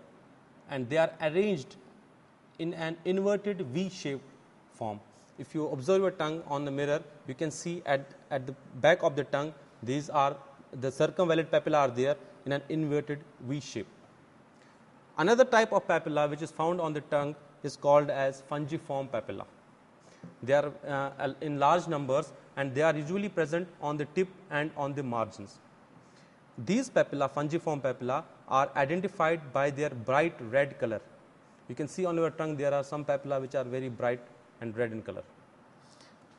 and they are arranged in an inverted V-shaped form. If you observe your tongue on the mirror, you can see at the back of the tongue, these are the circumvallate papilla are there in an inverted V shape. Another type of papilla which is found on the tongue is called as fungiform papilla. They are in large numbers, and they are usually present on the tip and on the margins. These papilla, fungiform papilla, are identified by their bright red color. You can see on your tongue there are some papilla which are very bright and red in color.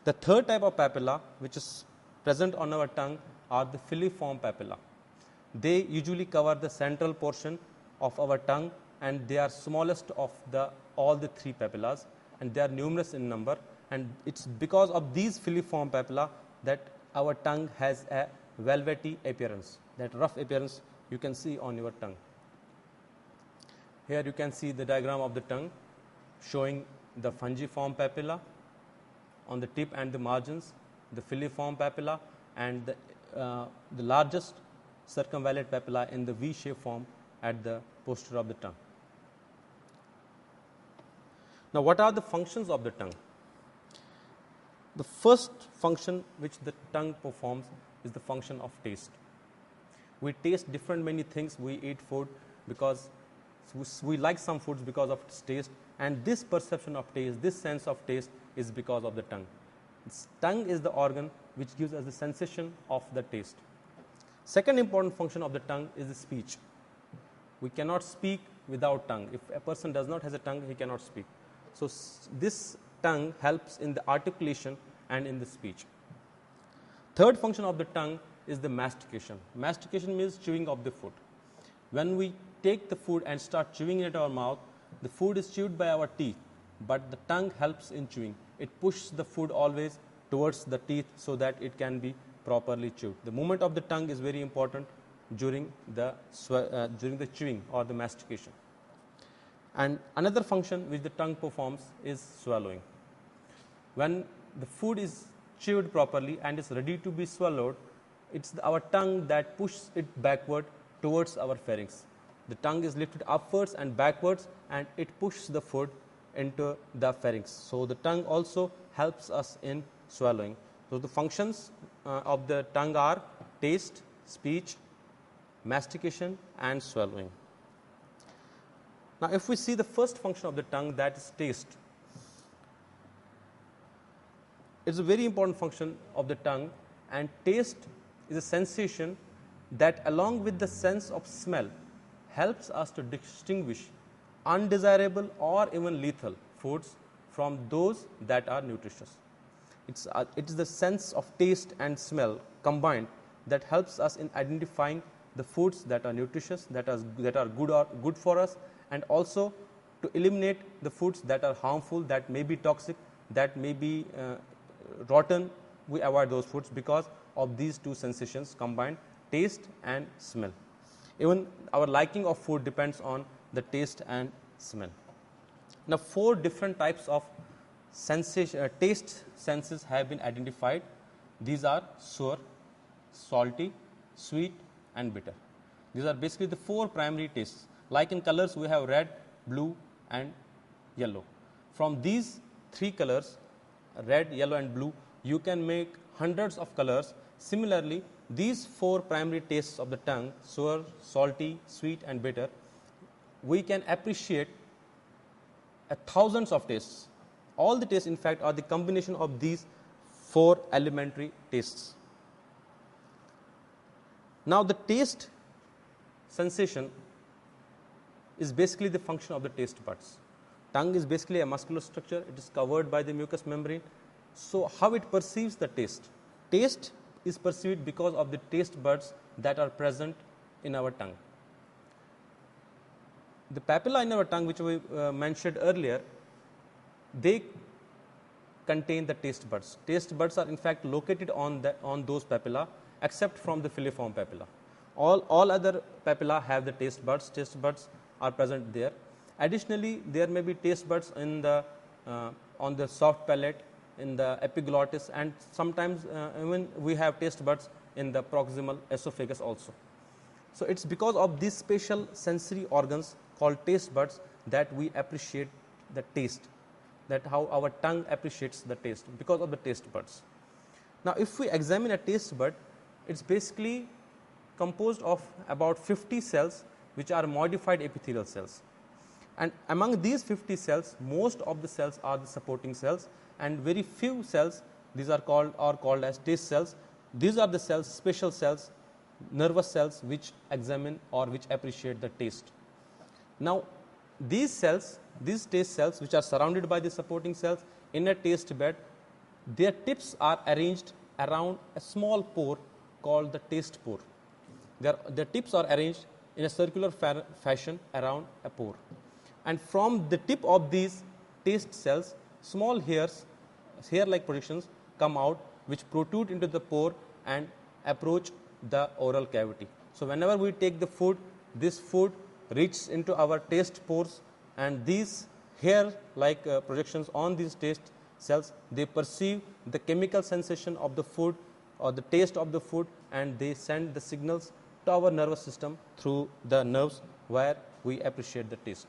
The third type of papilla which is present on our tongue are the filiform papilla. They usually cover the central portion of our tongue, and they are smallest of all the three papillas, and they are numerous in number, and it's because of these filiform papilla that our tongue has a velvety appearance, that rough appearance you can see on your tongue. Here you can see the diagram of the tongue showing the fungiform papilla on the tip and the margins, the filiform papilla, and the largest circumvallate papilla in the V-shaped form at the posterior of the tongue. Now, what are the functions of the tongue? The first function which the tongue performs is the function of taste. We taste different many things. We eat food because we like some foods because of its taste, and this perception of taste, this sense of taste is because of the tongue. Its tongue is the organ which gives us the sensation of the taste. Second important function of the tongue is the speech. We cannot speak without tongue. If a person does not have a tongue, he cannot speak. So this tongue helps in the articulation and in the speech. Third function of the tongue is the mastication. Mastication means chewing of the food. When we take the food and start chewing it in our mouth, the food is chewed by our teeth, but the tongue helps in chewing. It pushes the food always towards the teeth so that it can be properly chewed. The movement of the tongue is very important during the chewing or the mastication. And another function which the tongue performs is swallowing. When the food is chewed properly and is ready to be swallowed, it's our tongue that pushes it backward towards our pharynx. The tongue is lifted upwards and backwards, and it pushes the food into the pharynx. So the tongue also helps us in swallowing. So the functions of the tongue are taste, speech, mastication, and swallowing. Now, if we see the first function of the tongue, that is taste. It's a very important function of the tongue, and taste is a sensation that, along with the sense of smell, helps us to distinguish undesirable or even lethal foods from those that are nutritious. It is the sense of taste and smell combined that helps us in identifying the foods that are nutritious, that are good for us, and also to eliminate the foods that are harmful, that may be toxic, that may be rotten. We avoid those foods because of these two sensations combined, taste and smell. Even our liking of food depends on the taste and smell. Now, 4 different types of taste senses have been identified. These are sour, salty, sweet and bitter. These are basically the 4 primary tastes. Like in colors, we have red, blue and yellow. From these 3 colors, red, yellow and blue, you can make hundreds of colors. Similarly, these 4 primary tastes of the tongue, sour, salty, sweet and bitter, we can appreciate thousands of tastes. All the tastes in fact are the combination of these 4 elementary tastes. Now the taste sensation is basically the function of the taste buds. Tongue is basically a muscular structure, it is covered by the mucous membrane. So how it perceives the taste? Taste is perceived because of the taste buds that are present in our tongue. The papilla in our tongue, which we mentioned earlier, they contain the taste buds. Taste buds are in fact located on those papilla, except from the filiform papilla. All other papilla have the taste buds. Taste buds are present there. Additionally, there may be taste buds in the on the soft palate, in the epiglottis, and sometimes even we have taste buds in the proximal esophagus also. So it's because of these special sensory organs called taste buds that we appreciate the taste, that how our tongue appreciates the taste, because of the taste buds. Now if we examine a taste bud, it's basically composed of about 50 cells which are modified epithelial cells. And among these 50 cells, most of the cells are the supporting cells, and very few cells, these are called as taste cells. These are the cells, special cells, nervous cells, which examine or which appreciate the taste. Now these cells, these taste cells, which are surrounded by the supporting cells in a taste bud, their tips are arranged around a small pore called the taste pore. Their tips are arranged in a circular fashion around a pore, and from the tip of these taste cells, small hairs, hair-like projections come out, which protrude into the pore and approach the oral cavity. So whenever we take the food, this food reaches into our taste pores, and these hair-like projections on these taste cells, they perceive the chemical sensation of the food or the taste of the food, and they send the signals to our nervous system through the nerves where we appreciate the taste.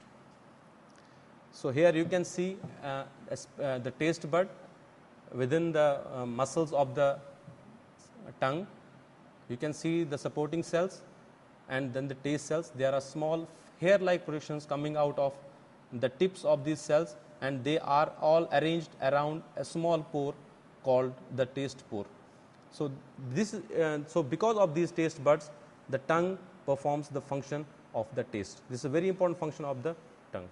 So here you can see the taste bud within the muscles of the tongue. You can see the supporting cells and then the taste cells. There are small hair-like projections coming out of the tips of these cells, and they are all arranged around a small pore called the taste pore. So so because of these taste buds, the tongue performs the function of the taste. This is a very important function of the tongue.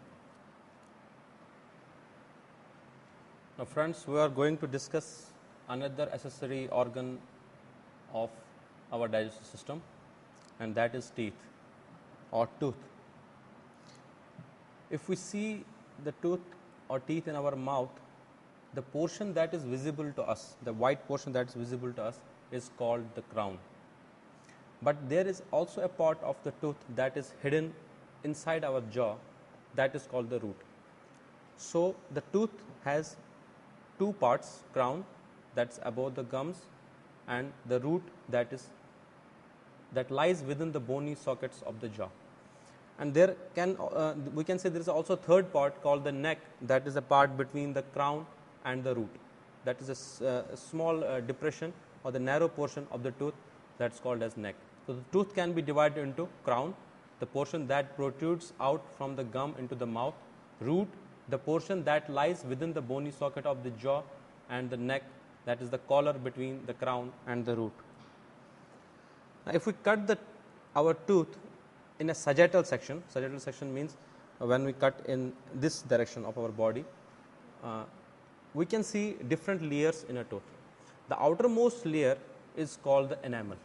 Now friends, we are going to discuss another accessory organ of our digestive system, and that is teeth or tooth. If we see the tooth or teeth in our mouth, the portion that is visible to us, the white portion that is visible to us, is called the crown. But there is also a part of the tooth that is hidden inside our jaw, that is called the root. So the tooth has 2 parts, crown that's above the gums, and the root that lies within the bony sockets of the jaw. And there we can say there is also a third part called the neck, that is a part between the crown and the root. That is a small depression or the narrow portion of the tooth, that's called as neck. So the tooth can be divided into crown, the portion that protrudes out from the gum into the mouth; root, the portion that lies within the bony socket of the jaw; and the neck, that is the collar between the crown and the root. Now if we cut our tooth in a sagittal section means when we cut in this direction of our body, we can see different layers in a tooth. The outermost layer is called the enamel.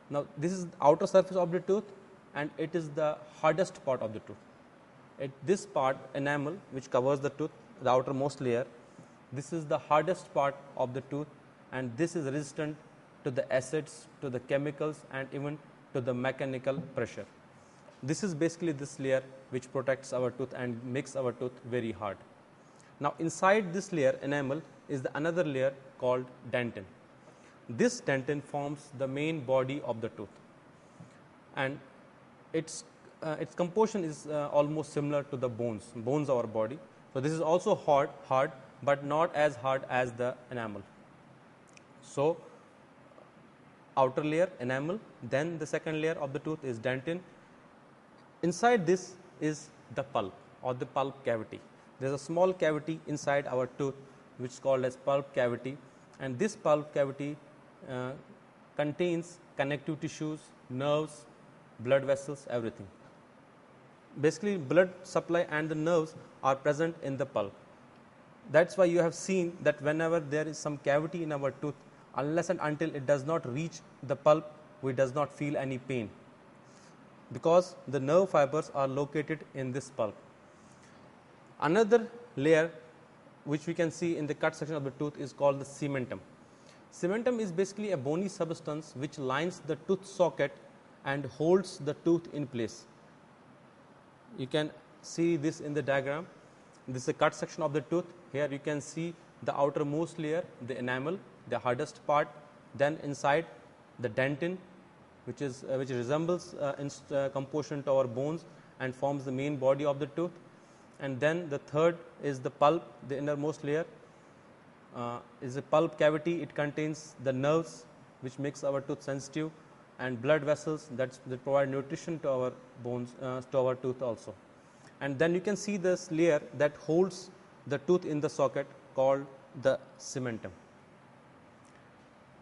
Now this is the outer surface of the tooth, and it is the hardest part of the tooth. This part, enamel, which covers the tooth, the outermost layer, this is the hardest part of the tooth, and this is resistant to the acids, to the chemicals, and even to the mechanical pressure. This is basically this layer which protects our tooth and makes our tooth very hard. Now, inside this layer enamel is the another layer called dentin. This dentin forms the main body of the tooth, and its composition is almost similar to the bones of our body. So, this is also hard, but not as hard as the enamel. So, outer layer enamel, then the second layer of the tooth is dentin. Inside this is the pulp or the pulp cavity. There is a small cavity inside our tooth which is called as pulp cavity, and this pulp cavity contains connective tissues, nerves, blood vessels, everything. Basically, blood supply and the nerves are present in the pulp. That is why you have seen that whenever there is some cavity in our tooth, unless and until it does not reach the pulp, we does not feel any pain, because the nerve fibers are located in this pulp. Another layer which we can see in the cut section of the tooth is called the cementum. Cementum is basically a bony substance which lines the tooth socket and holds the tooth in place. You can see this in the diagram. This is a cut section of the tooth. Here you can see the outermost layer, the enamel, the hardest part, then inside the dentin, which resembles composition to our bones and forms the main body of the tooth, and then the third is the pulp, the innermost layer is a pulp cavity. It contains the nerves which makes our tooth sensitive, and blood vessels that provide nutrition to our bones, to our tooth also. And then you can see this layer that holds the tooth in the socket called the cementum.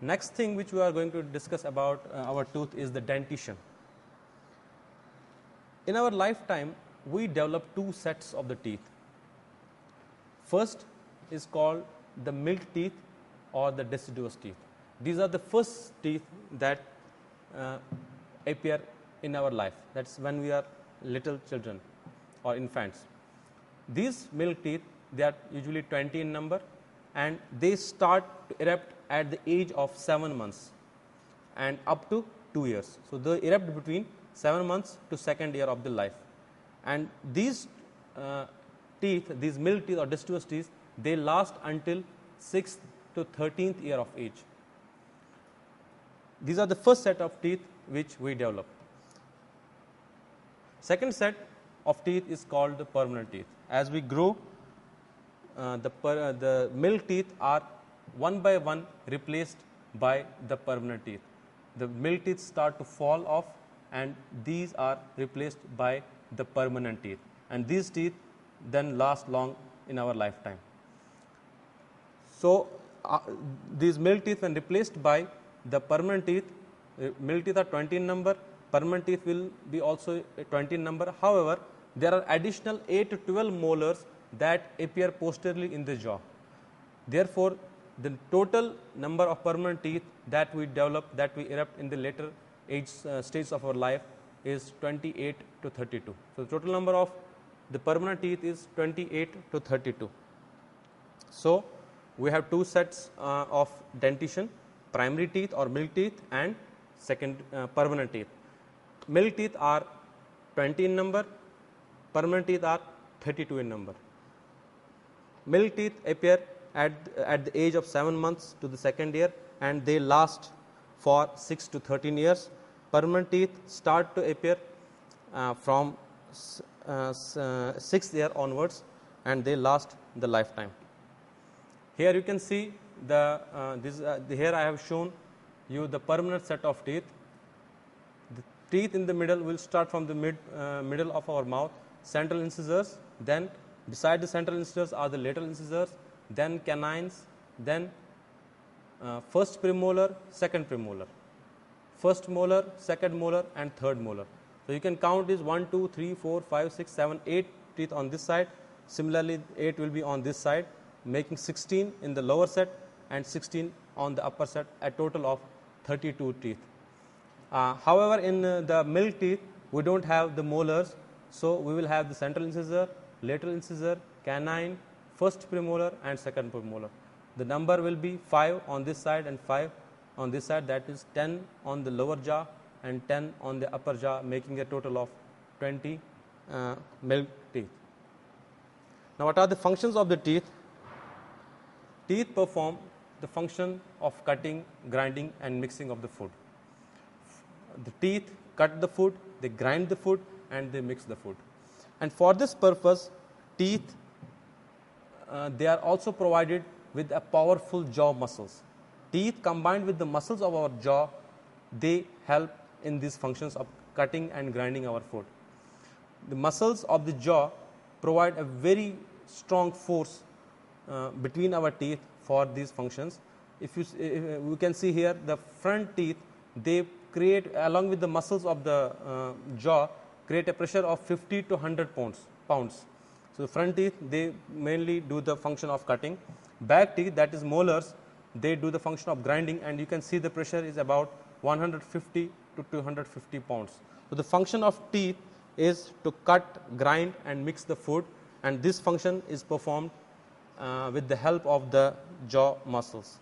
Next thing which we are going to discuss about our tooth is the dentition. In our lifetime, we develop two sets of the teeth. First is called the milk teeth or the deciduous teeth. These are the first teeth that appear in our life. That is when we are little children or infants. These milk teeth, they are usually 20 in number, and they start to erupt at the age of 7 months and up to 2 years. So, they erupt between 7 months to second year of the life, and these teeth, these milk teeth or deciduous teeth, they last until 6th to 13th year of age. These are the first set of teeth which we develop. Second set of teeth is called the permanent teeth. As we grow, the milk teeth are one by one replaced by the permanent teeth. The milk teeth start to fall off, and these are replaced by the permanent teeth, and these teeth then last long in our lifetime. So, these milk teeth when replaced by the permanent teeth, milk teeth are 20 in number, permanent teeth will be also 20 in number. However, there are additional 8 to 12 molars that appear posteriorly in the jaw. Therefore, the total number of permanent teeth that we develop, that we erupt in the later age stages of our life is 28 to 32. So, the total number of the permanent teeth is 28 to 32. So, we have two sets of dentition, primary teeth or milk teeth and second permanent teeth. Milk teeth are 20 in number, permanent teeth are 32 in number. Milk teeth appear at the age of 7 months to the second year, and they last for 6 to 13 years. Permanent teeth start to appear from 6th year onwards, and they last the lifetime. Here you can see here I have shown you the permanent set of teeth. The teeth in the middle will start from the middle of our mouth, central incisors, then beside the central incisors are the lateral incisors, then canines, then first premolar, second premolar, first molar, second molar and third molar. So, you can count is 1, 2, 3, 4, 5, 6, 7, 8 teeth on this side. Similarly, 8 will be on this side, making 16 in the lower set and 16 on the upper set, a total of 32 teeth. However, in the milk teeth, we do not have the molars. So, we will have the central incisor, lateral incisor, canine, first premolar and second premolar. The number will be 5 on this side and 5 on this side, that is 10 on the lower jaw and 10 on the upper jaw, making a total of 20 milk teeth. Now, what are the functions of the teeth? Teeth perform the function of cutting, grinding and mixing of the food. The teeth cut the food, they grind the food and they mix the food. And for this purpose, teeth they are also provided with a powerful jaw muscles. Teeth combined with the muscles of our jaw, they help in these functions of cutting and grinding our food. The muscles of the jaw provide a very strong force between our teeth for these functions. If we can see here, the front teeth, they create, along with the muscles of the jaw, create a pressure of 50 to 100 pounds. So, the front teeth, they mainly do the function of cutting. Back teeth, that is molars, they do the function of grinding, and you can see the pressure is about 150 to 250 pounds. So, the function of teeth is to cut, grind and mix the food, and this function is performed with the help of the jaw muscles.